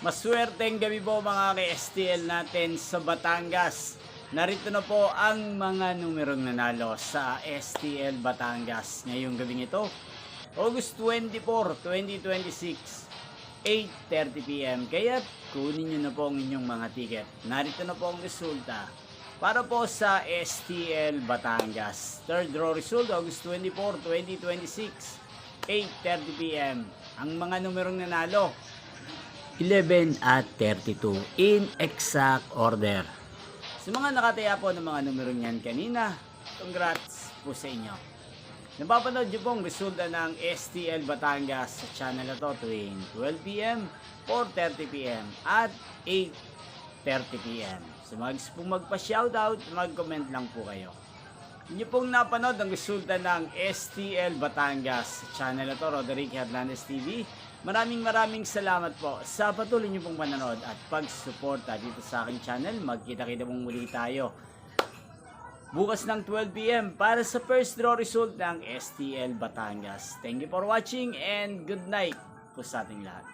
Maswerteng gabi po mga ka-STL natin sa Batangas. Narito na po ang mga numerong nanalo sa STL Batangas ngayong gabing ito. August 24, 2026, 8:30 PM. Kaya kunin nyo na po ang inyong mga ticket. Narito na po ang resulta para po sa STL Batangas. Third draw result, August 24, 2026, 8:30 PM. Ang mga numerong nanalo, 11 at 32 in exact order. Sa mga nakataya po ng mga numero niyan kanina, congrats po sa inyo. Napapanood nyo pong resulta ng STL Batangas sa channel na to tuwing 12 PM, 4:30 PM at 8:30 PM. So pong magpa-shoutout, mag-comment lang po kayo. Inyo pong napanood ang resulta ng STL Batangas sa channel na to, Roderick Hernandez TV. Maraming salamat po sa patuloy niyo pong panonood at pagsuporta dito sa aking channel. Magkita-kita pong muli tayo bukas ng 12 PM para sa first draw result ng STL Batangas. Thank you for watching and good night po sa ating lahat.